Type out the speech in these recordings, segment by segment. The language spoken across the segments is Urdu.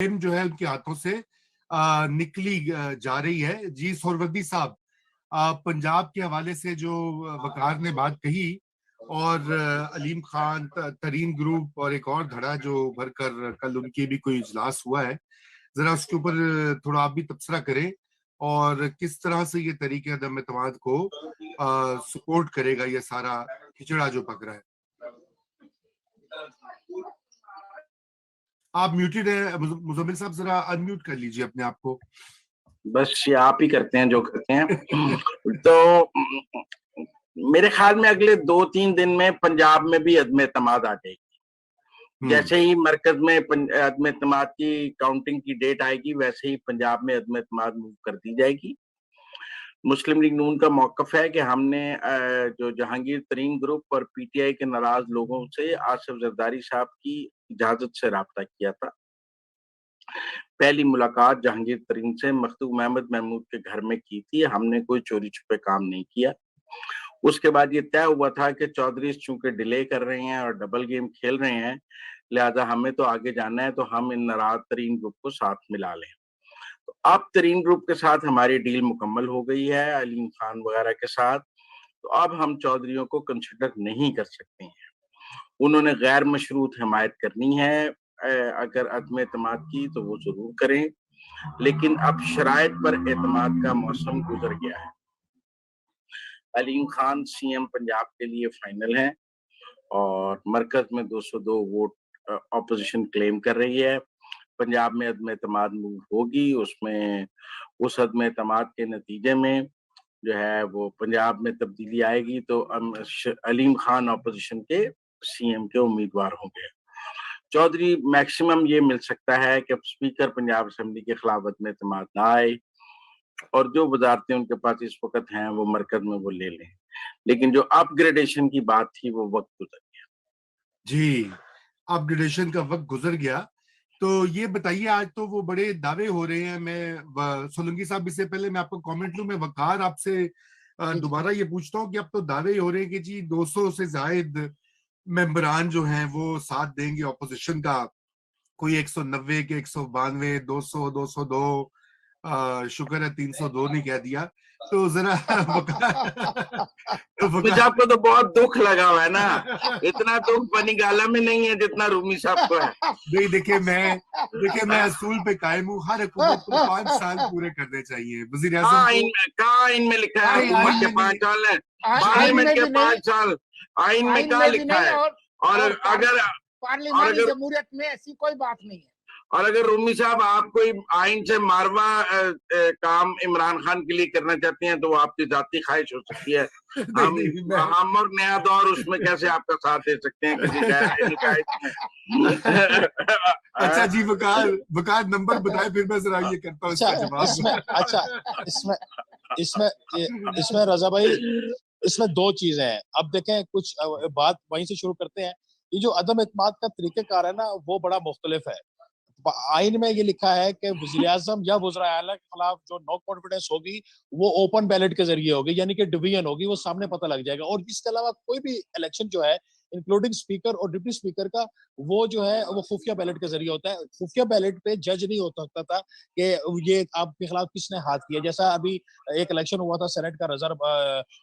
جو ہے ان کے ہاتھوں سے نکلی جا رہی ہے. جی سہروردی صاحب, پنجاب کے حوالے سے جو وقار نے بات کہی, اور علیم خان, ترین گروپ اور ایک اور دھڑا جو بھر کر کل ان کی بھی کوئی اجلاس ہوا ہے, ذرا اس کے اوپر تھوڑا آپ بھی تبصرہ کریں, اور کس طرح سے یہ طریقہ عدم اعتماد کو سپورٹ کرے گا یہ سارا کھچڑا جو پک رہا ہے. آپ میوٹیڈ ہیں مزمل صاحب, ذرا ان میوٹ کر لیجئے اپنے آپ کو. بس یہ آپ ہی کرتے ہیں جو کرتے ہیں. تو میرے خیال میں اگلے 2-3 دن میں پنجاب میں بھی عدم اعتماد آ جائے گی. جیسے ہی مرکز میں عدم اعتماد کی کاؤنٹنگ کی ڈیٹ آئے گی, ویسے ہی پنجاب میں عدم اعتماد موو کر دی جائے گی. مسلم لیگ نون کا موقف ہے کہ ہم نے جو جہانگیر ترین گروپ اور پی ٹی آئی کے ناراض لوگوں سے آصف زرداری صاحب کی اجازت سے رابطہ کیا تھا. پہلی ملاقات جہانگیر ترین سے مخدوم احمد محمود کے گھر میں کی تھی. ہم نے کوئی چوری چھپے کام نہیں کیا. اس کے بعد یہ طے ہوا تھا کہ چودھری چونکہ ڈیلے کر رہے ہیں اور ڈبل گیم کھیل رہے ہیں, لہذا ہمیں تو آگے جانا ہے, تو ہم ان ناراض ترین گروپ کو ساتھ ملا لیں. تو اب ترین گروپ کے ساتھ ہماری ڈیل مکمل ہو گئی ہے, علیم خان وغیرہ کے ساتھ. تو اب ہم چودھریوں کو کنسیڈر نہیں کر سکتے ہیں. انہوں نے غیر مشروط حمایت کرنی ہے اگر عدم اعتماد کی تو وہ ضرور کریں, لیکن اب شرائط پر اعتماد کا موسم گزر گیا ہے. علیم خان سی ایم پنجاب کے لیے فائنل ہیں, اور مرکز میں 202 ووٹ اپوزیشن کلیم کر رہی ہے. پنجاب میں عدم اعتماد ہوگی, اس میں اس عدم اعتماد کے نتیجے میں جو ہے وہ پنجاب میں تبدیلی آئے گی, تو علیم خان اپوزیشن کے سی ایم کے امیدوار ہوں گے. چودھری میکسیمم یہ مل سکتا ہے کہ اسپیکر پنجاب اسمبلی کے خلاف عدم اعتماد نہ آئے, اور جو وزارتیں ان کے پاس اس وقت ہیں وہ مرکز میں وہ لے لیں. لیکن جو اپ گریڈیشن کی بات تھی وہ وقت گزر گیا. جی, اپ گریڈیشن کا وقت گزر گیا. تو یہ بتائیے, آج تو وہ بڑے دعوے ہو رہے ہیں. میں سولنگی صاحب, اس سے پہلے میں آپ کو کامنٹ لوں, میں وقار آپ سے دوبارہ یہ پوچھتا ہوں کہ اب تو دعوے ہو رہے ہیں کہ جی 200 سے زائد ممبران جو ہیں وہ ساتھ دیں گے اپوزیشن کا. کوئی 190 کے 192, 200, 202, شکر ہے 302 نہیں کہہ دیا. تو ذرا صاحب کو تو بہت دکھ لگا ہوا ہے نا, اتنا دکھ بنی گالا میں نہیں ہے جتنا رومی صاحب کو ہے. نہیں, دیکھیں میں اصول پہ قائم ہوں, ہر حکومت کو 5 سال پورے کرنے چاہیے. وزیر اعظم کہاں ان میں لکھا ہے حکومت کے 5 سال ہے, پارلیمنٹ کے 5 سال آئین میں کہاں لکھا ہے؟ اور اگر پارلیمانی جمہوریت میں ایسی کوئی بات نہیں ہے. اور اگر رومی صاحب آپ کوئی آئین سے ماروا کام عمران خان کے لیے کرنا چاہتے ہیں تو وہ آپ کی ذاتی خواہش ہو سکتی ہے. ہم اور نیا دور اس میں کیسے آپ کا ساتھ دے سکتے ہیں کسی اچھا جی, وقار نمبر بتائے, پھر میں ذرا یہ کرتا ہوں. اچھا, اس میں رضا بھائی, اس میں 2 چیزیں ہیں. اب دیکھیں, کچھ بات وہیں سے شروع کرتے ہیں. یہ جو عدم اعتماد کا طریقہ کار ہے نا, وہ بڑا مختلف ہے. آئین میں یہ لکھا ہے کہ وزیر اعظم یا وزراء اعلیٰ کے خلاف جو نو کانفیڈنس ہوگی وہ اوپن بیلٹ کے ذریعے ہوگی, یعنی کہ ڈویژن ہوگی, وہ سامنے پتہ لگ جائے گا. اور اس کے علاوہ کوئی بھی الیکشن جو ہے انکلوڈنگ اسپیکر اور ڈپٹی اسپیکر کا, وہ جو ہے وہ خفیہ بیلٹ کے ذریعے ہوتا ہے. خفیہ بیلٹ پہ جج نہیں ہو سکتا تھا کہ یہ آپ کے خلاف کس نے ہاتھ کیا. جیسا ابھی ایک الیکشن ہوا تھا سینٹ کا,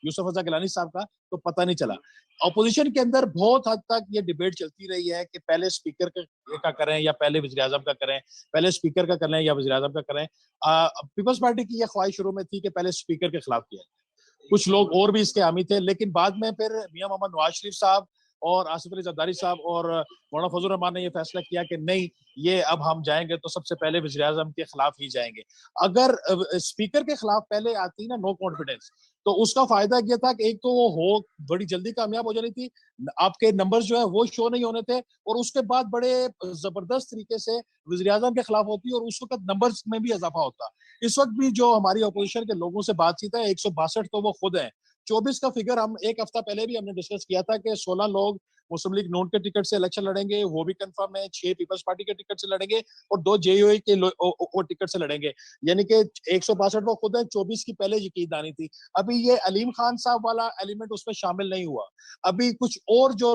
یوسف رضا گیلانی صاحب کا, تو پتہ نہیں چلا. اپوزیشن کے اندر بہت حد تک یہ ڈیبیٹ چلتی رہی ہے کہ پہلے اسپیکر کا کریں یا پہلے وزیر اعظم کا کریں, پہلے اسپیکر کا کریں یا وزیر اعظم کا کریں. پیپلز پارٹی کی یہ خواہش شروع میں تھی کہ پہلے اسپیکر کے خلاف کیا. کچھ لوگ اور بھی اس کے حامی تھے, لیکن بعد میں پھر میاں محمد نواز شریف صاحب اور آصف علی زرداری صاحب اور مولانا فضل الرحمان نے یہ فیصلہ کیا کہ نہیں, یہ اب ہم جائیں گے تو سب سے پہلے وزیر اعظم کے خلاف ہی جائیں گے. اگر اسپیکر کے خلاف پہلے آتی نا نو کانفیڈنس, تو اس کا فائدہ یہ تھا کہ ایک تو وہ ہو بڑی جلدی کامیاب ہو جانی تھی, آپ کے نمبرز جو ہیں وہ شو نہیں ہونے تھے, اور اس کے بعد بڑے زبردست طریقے سے وزیر اعظم کے خلاف ہوتی اور اس وقت نمبرز میں بھی اضافہ ہوتا. اس وقت بھی جو ہماری اپوزیشن کے لوگوں سے بات چیت ہے 162 تو وہ خود ہیں. 24 کا فگر ہم ایک ہفتہ پہلے بھی ہم نے ڈسکس کیا تھا کہ 16 لوگ مسلم لیگ نون کے ٹکٹ سے الیکشن لڑیں گے, وہ بھی کنفرم ہے. 6 پیپلز پارٹی کے ٹکٹ سے لڑیں گے اور 2 جے یو اے کے ٹکٹ سے لڑیں گے, یعنی کہ 162 وہ خود ہیں. 24 کی پہلے یقین دانی تھی. ابھی یہ علیم خان صاحب والا ایلیمنٹ اس میں شامل نہیں ہوا. ابھی کچھ اور جو